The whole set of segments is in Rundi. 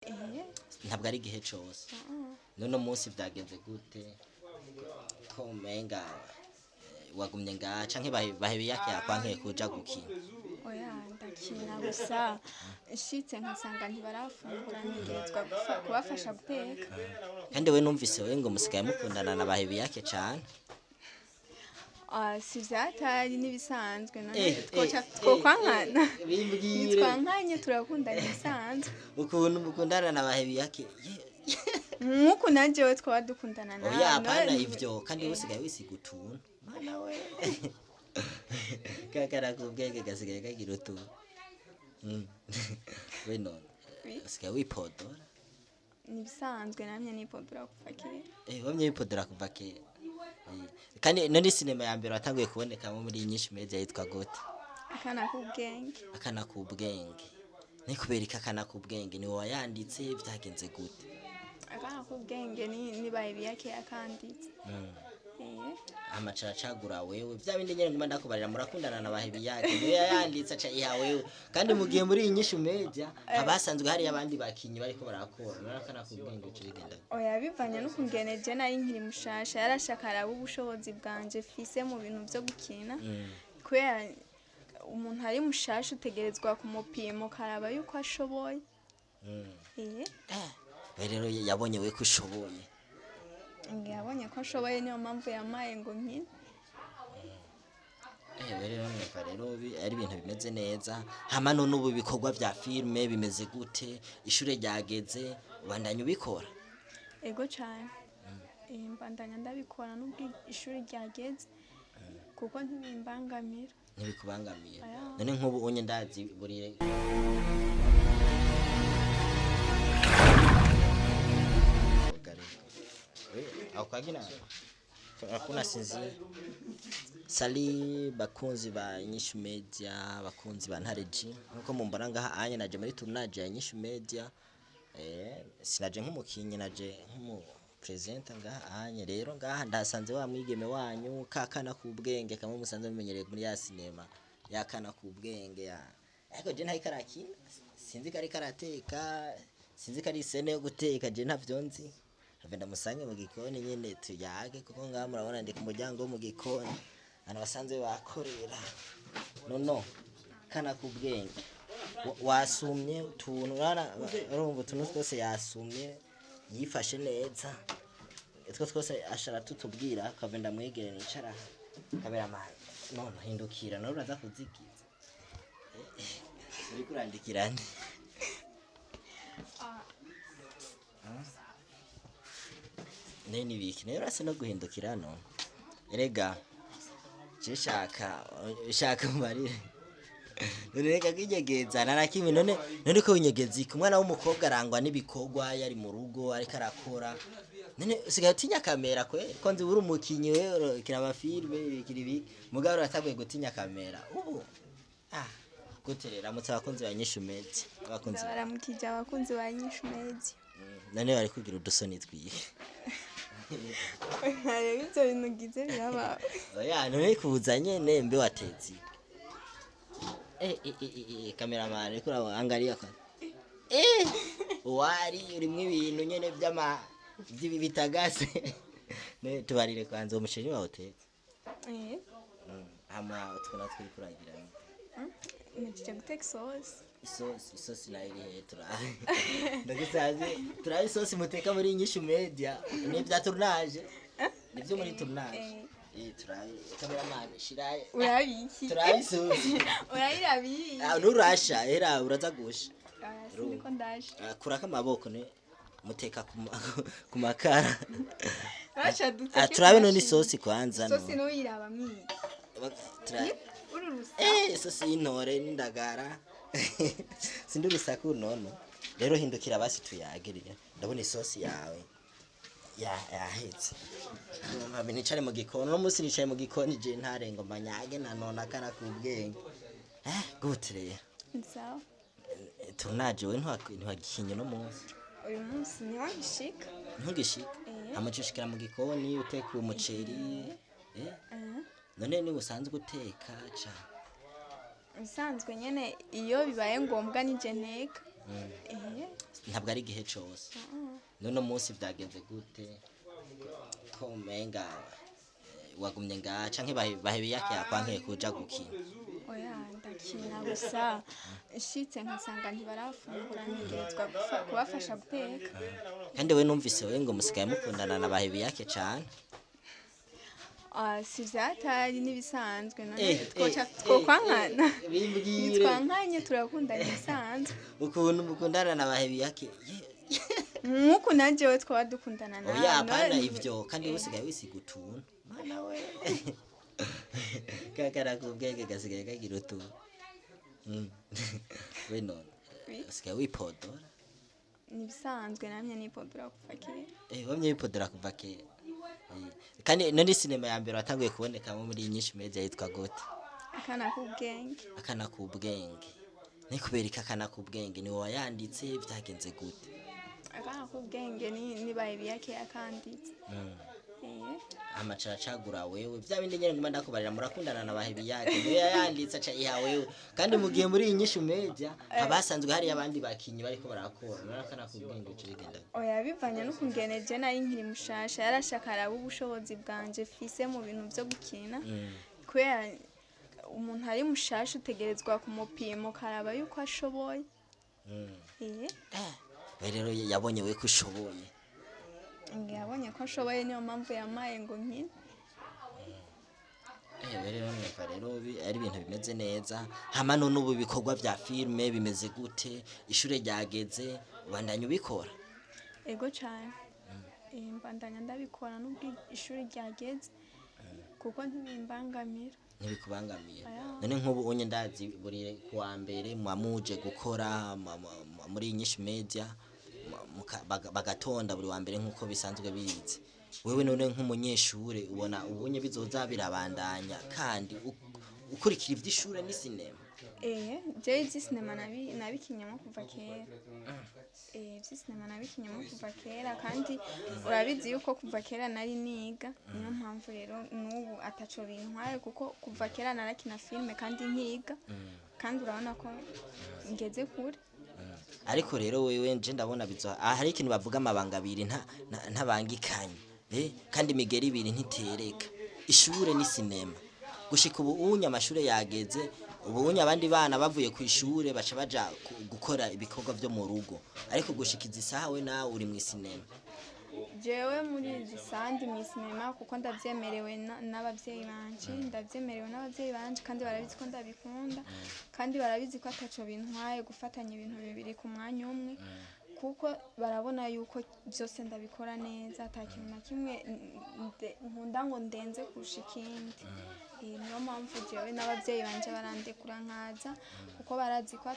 Eh. ntabwo ari igihe cyose none munsi byagenze gute ko umenga wagumye ngaha canke bahebiyake yakwankiye kuja gukina Oya ndakina gusa nshitse nkasanga ntibarafungura ntegerezwa kubafasha guteka. kandi we numvise we ngo musigaye mukundana na bahebiyake cane Si vyatari n'ibisanzwe none twokwankana twankanye turakundana ibisanzwe ukuntu mukundana na bahebiyake nk'uku najewe twaba dukundana nawe oya apana ivyo kandi we usigaye wisiga utuntu mana we kakara kubwenge gasigaye kagira utuntu we none usigaye wipodora nibisanzwe namye nipodora kuva kera wamye wipodora kuva kera kandi none sinema ya mbere watanguye kubonekamo muri nyinshi media yitwa gute Akana kubwenge ni kubereka Akana kubwenge ni wayanditse byagenze gute Akana kubwenge ni Bahebiyake yakanditse amacara cagura wewe vya bindi nyene nguma ndakubarira murakundana na Bahebiyake niyo yayanditse aca iha wewe kandi mugiye muri inyishu media abasanzwe hari abandi bakinyi bariko barakora narakana kubwenge cyo bigenda oya bivanye no kungeneje nari nkiri mushasha yarashakara ubushobozi bwanje fise mu bintu byo gukina kubera umuntu ari mushasha utegerezwa kumupima karaba yuko ashoboye rero yabonye we ko ushoboye yabonye ko ashoboye niyo mpamvu yamaye ngo nkine rero ari ibintu bimeze neza hama none ubu bikorwa vya filme bimeze gute ishure ryageze ubandanya ubikora ego cyane mbandanya ndabikora nubwo ishuri ryageze kuko ntibimbangamira ntibikubangamira none nk'ubu unye ndazi buri Akana hakuna sinzi sali bakunzi ba nyinshi media bakunzi ba ntareji nkuko mumbara ngaha anye naje muri tournage ya nyinshi media sinaje nk'umukinyi naje nk'umu presenter ngaha anye rero ngaha ndasanze wa mwigeme wanyu Akana kubwenge kamwe musanze mumenyereye muri ya cinema yakana kubwenge ya ariko je ntayi karakina sinzi kari karateka sinzi kari sene yo guteka je ntavyonzi Avenda musange mu gikoni nyene tuyage kuko ngaha murabona ndi ku muryango mu gikoni ana basanze bakorera no Akana kubwenge wasumye utuntu urumva utuntu twose yasumye yifashe neza etwo twose ashara tutubwira akavenda mwegere nicara kabera amana none hindukira no uraza kuzigiza uri kurandikira ndi nene biki rero ase no guhindukira no erega shaka marire nureka kwinyegeza narakimi none ko winyegezi kumwana w'umukobwa arangwa n'ibikorwa yari mu rugo ariko arakora none usigaye utinya kamera kwe ko nzi uri umukinyi we kira amafilme kiribi mugabo urataguye gutinya kamera ubu guterera mutse abakunzi ba nyinshi media abakunzi baramukije abakunzi ba nyinshi media none bari kugira udusoni twiye hari ibyo bintu gize biraba oya none kuzanye nembe watezi cameraman ariko angalia kwa wari urimwe ibintu nyene bitagase ne tubarire kwanza umusheri wa hotel ama tukona twiri kuragira nitije guteka isosi na iri hetura ndagisaje turayi isosi muteka muri nyinshi media ne bya tournage nibyo muri tournage turayi cameraman shiraye urabiki turayi isosi urayirabi nurasha era uraza gusha niko ndaje kuraka amaboko ne muteka ku makara acha duteke turabe none isosi kwanza no isosi no yiraba mwiki ururusa isosi y'intore n'indagara sindurusaku nono rero hindukira basi tuyagirira ndabona isosi yawe yahetse mbabe nicare mu gikoni no musi nicaye mu gikoni je ntarengo manyage nanona Akana kubwenge gute sawa tunaje we ntwagikinye no munsi uyu munsi ni wagishika ntugishika amacushikira mu gikoni uteka umuceri none ni usanzwe guteka ca usanzwe nyene iyo bibaye ngombwa nije nteka ntabwo ari igihe cyose none munsi byagenze gute ko umenga wagumye ngaha canke bahebiyake yakwankiye kuja gukina oya ndakina gusa nshitse nkasanga ntibarafungura ntegerezwa kubafasha guteka kandi we numvise we ngo musigaye mukundana na bahebiyake cane si vyatari n'ibisanzwe none twokwankana nitwankanye turakundana ibisanzwe ukuntu mukundana na bahebiyake nk'uku nanjewe twaba dukundana nawe oya apana ivyo kandi we usigaye wisiga utuntu mana we kakara kubwenge gasigaye kagira utuntu we none usigaye wipodora nibisanzwe namye nipodora kuva kera wamye wipodora kuva kera kandi none sinema ya mbere watanguye kubonekamo muri nyinshi media yitwa gute Akana kubwenge ni kubereka Akana kubwenge ni wayanditse byagenze gute Akana kubwenge ni Bahebiyake yakanditse amacacagura wewe bya bindi nyene nguma ndakubarira murakundana na Bahebiyake niyo yayanditse aca iha wewe kandi mugiye muri inyishu media abasanzwe hari abandi bakinyi bariko barakora narakana kubwenge cigenda oya bivanye no kungeneje nari nkiri mushasha yarashaka araba ubushobozi bwanje fise mu bintu byo gukina kubera umuntu ari mushasha utegerezwa kumupima karaba yuko ashoboye rero yabonye we ko ushoboye yabonye ko ashoboye niyo mpamvu yamaye ngo nkine rero ari ibintu bimeze neza hama none ubu bikorwa vya filme bimeze gute ishure ryageze ubandanya ubikora ego cyane mbandanya ndabikora nubwo ishuri ryageze kuko ntibimbangamira ntibikubangamira none nk'ubu unye ndazi buri kuwa mbere mwamuje gukora muri nyinshi media bagatonda buri wa mbere nk'uko bisanzwe bize wewe none nk'umunyeshure ubona ubunye bizoza birabandanya kandi ukurikira ivy'ishure ni sinema je ivy'sinema nabikinyemo kuva kera ivy'sinema nabikinyemo kuva kera kandi urabizi yuko kuva kera nari niga niyo mpamvu rero n'ubu ataco bintwaye kuko kuva kera narakina filme kandi nkiga kandi urabona ko ngeze kure ariko rero wewe nje ndabona bizo hari ikintu bavuga amabanga abiri ntabangikanye kandi imigeri ibiri ntitereka ishure ni sinema gushika ubu unya amashure yageze ubu unya abandi bana bavuye ku ishure baca baja gukora ibikorwa byo mu rugo ariko gushikiza isaha we nawe uri mu sinema jewe muri zisandi mu sinema kuko ndavyemerewe n'abavyeyi banje kandi barabizi ko ndabikunda kandi barabizi ko ataco bintwaye gufatanya ibintu bibiri ku mwanya umwe kuko barabona yuko byose ndabikora neza atakintu na kimwe nkunda ngo ndenze kurusha ikindi niyo mpamvu jewe n'abavyeyi banje barandekura nkaza kuko barazi ko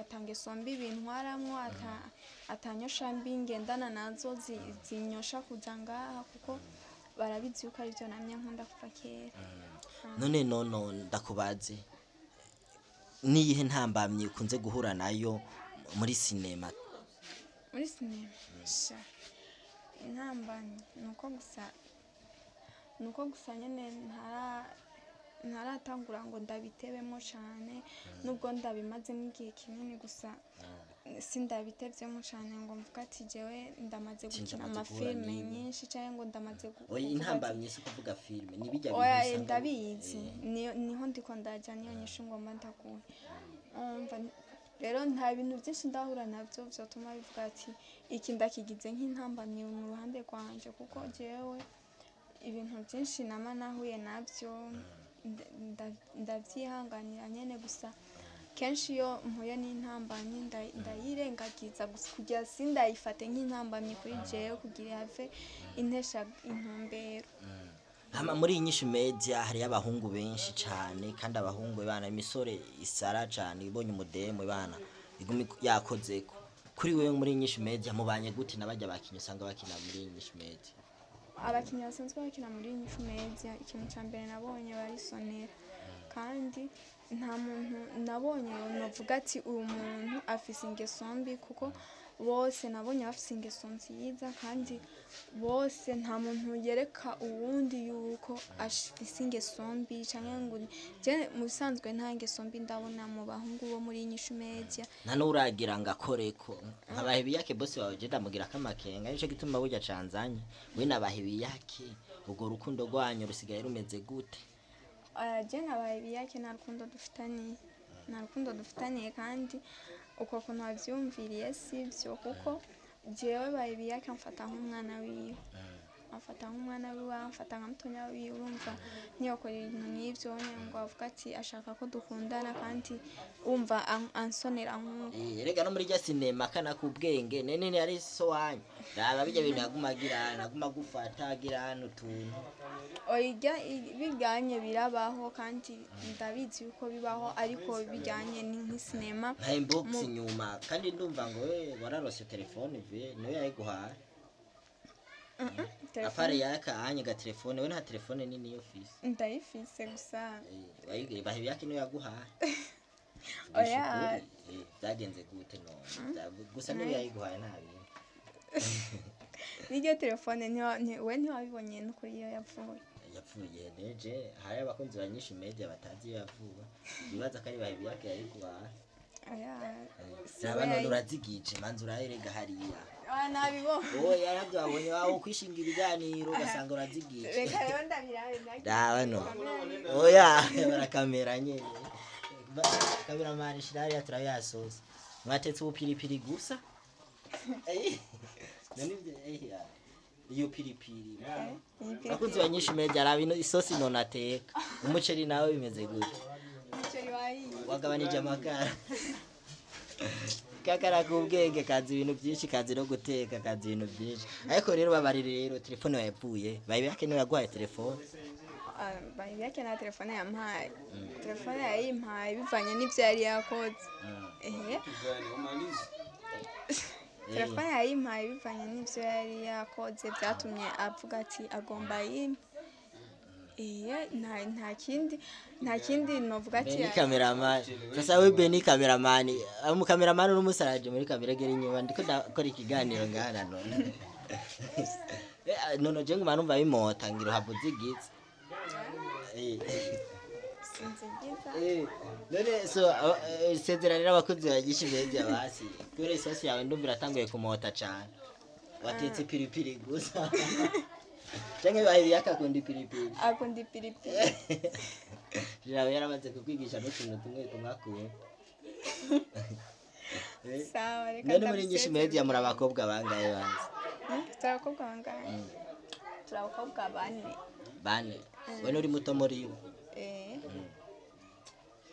atangeso mbi bintwaramwo atanyosha mbi ngendana nazo zinyosha kuja ngaha kuko barabizi yuko arivyo namye nkunda kuva kera none ndakubaze niyihe ntambamye ukunze guhura nayo muri sinema intambamye nuko gusa nyene ntaratangura ngo ndabitebemo cyane nubwo ndabimazemo igihe kinini gusa sindabitevyemo cyane ngo mvuga ati jewe ndamaze gukina amafilme nyinshi cyangwa ngo ndamaze oya intambamye si kuvuga filme nibijya oya ndabizi niho ndiko ndaja niyo nyishu ngo mbandakuye rero nta bintu byinshi ndahura nabyo byatuma bivuga ati iki ndakigize nk'intambamye mu ruhande rwanje kuko jewe ibintu byinshi nama nahuye nabyo ndavyihanganira nyene gusa kenshi iyo mpuye n'intambamye ndayirengagiza gusa kugira sindayifate nk'intambamye kuri jewe kugira have intesha intumbero hama muri inyishu media hari abahungu benshi cyane kandi abahungu bana imisore isara cyane ibonye umudemo bana igumi yakozeko kuri wewe muri inyishu media mubanye gute nabajya bakinye usanga bakina muri inyishu media abakinyi basanzwe bakina muri inyishu media ikintu cya mbere nabonye barisonera kandi nta muntu nabonye navuga ati uyu muntu afise ingeso mbi kuko bose nabonye bafite ingeso nziza kandi bose nta muntu yereka uwundi yuko afise ingeso mbi canke ngo je mu bisanzwe nta ngeso mbi ndabona mu bahungu bo muri inyishu media nta n'uragira ngo akoreko nka Bahebiyake bose wawe je ndamugira kamakenga nico gituma burya canzanye we na Bahebiyake ubwo rukundo rwanyu rusigaye rumeze gute? je na Bahebiyake nta rukundo dufitaniye kandi uko kuntu wavyumviriye sivyo kuko jewe Bahebiyake amfata nk'umwana wiwe amfata nka mutonya wiwe urumva ntiyokora ibintu n'ivyo ngo avuga ati ashaka ko dukundana kandi umva ansonera nk'uko Erega no muri rya sinema Akana kubwenge nene yari so wanyu raba bijya bintu aguma gufata agira utuntu oya bijyanye birabaho kandi ndabizi yuko bibaho ariko bijyanye ni nk'isinema nta inbox inyuma kandi ndumva ngo wararose telefone niyo yayiguhaye afare yakanye ga telefone we nta telefone nini yo fise ndayifise gusa Bahebiyake niyo yaguhaye oya byagenze gute no gusa niyo yayiguhaye nta bintu niryo telefone we ntiwabibonye nuko iyo yapfuye neje hari abakunzi ba nyinshi media batazi yavuga bibaza ko ari Bahebiyake yayiguhaye Sabano urazigije manzi urayerega hariya nabibonye oya yarabyo abonye wawo kwishinga ibiganiro ugasanga urazigije reka rero ndabirabe dabano oya barakamera nyene kameramani shirari aturayasoza mwatetse ubupiripiri gusa iyo piripiri bakunzi ba nyinshi media arabino isosi none ateka umuceri nawe bimeze gute wagabanije amakara kakara kubwenge kazi ibintu byinshi kazi no guteka kazi ibintu byinshi ariko rero babari rero telefone yavuye Bahebiyake niwe yaguhaye telefone Bahebiyake na telefone yampaye telefone yayimpaye bivanye n'ivyo yari yakoze telefone yayimpaye bivanye n'ivyo yari yakoze byatumye avuga ati agomba yimpe nta kindi novuga ati Beni cameraman sasa we Beni cameraman mu cameraman n'umusaraje muri kamera gere inyuma ndiko ndakora ikiganiro ngana none je nguma numva bimota ngiro havuze igize none so sezerana abakozi bagisha media basi kure isosi yawe ndumvira atanguye kumota cyane watetse piripiri gusa Change Bahebiyake akunda ipiripiri. Jirawe yaramaze kukwigisha n'utuntu tumwe tumwakuye. Sawa reka none muri nyinshi media muri abakobwa bangaye banze. Turabakobwa bangaye. Turabakobwa bane. Wene uri muto muri bo.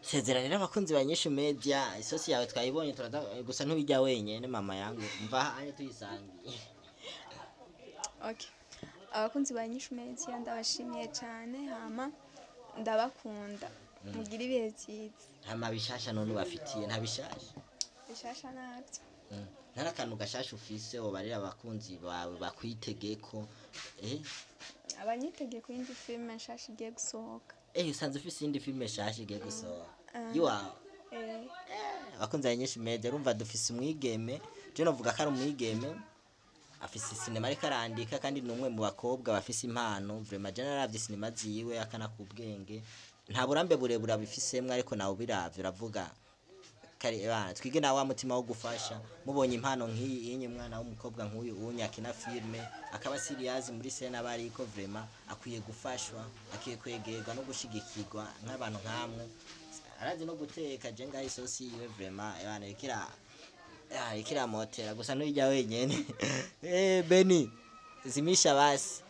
Sezerana abakunzi ba nyinshi media isosi yawe twayibonye turaza gusa ntubijya wenyene mama yangu mva anye tuyisangiye. Okay. Abakunzi ba nyinshi media ndabashimiye cyane hama ndabakunda mugira ibihe byiza hama bishasha none bafitiye nta bishasha nabyo nta kantu gashasha ufise obarira abakunzi bawe bakwitegeko abanyitegeko indi filme nshasha igiye gusohoka usanze ufise indi filme nshasha igiye gusohoka yuwa abakunzi ba nyinshi media urumva dufise umwigeme je novuga ko ari umwigeme afise sinema ariko arandika kandi numwe mu bakobwa bafise impano vraiment general sinema ziwe Akana kubwenge nta burambe burebura bifisemwe ariko nawe biravye uravuga kari bana twige na wa mutima wo gufasha mubonye impano nk'iyi yenye mwana w'umukobwa nk'uyu unyakina filme akaba serious muri sena bariko vraiment akwiye gufashwa akiye kwegerwa no gushigikirwa nk'abantu nkamwe arazi no guteka je ngaho isosi yiwe vraiment bana ikira motera gusa n'ujya wenyene Beni zimisha basi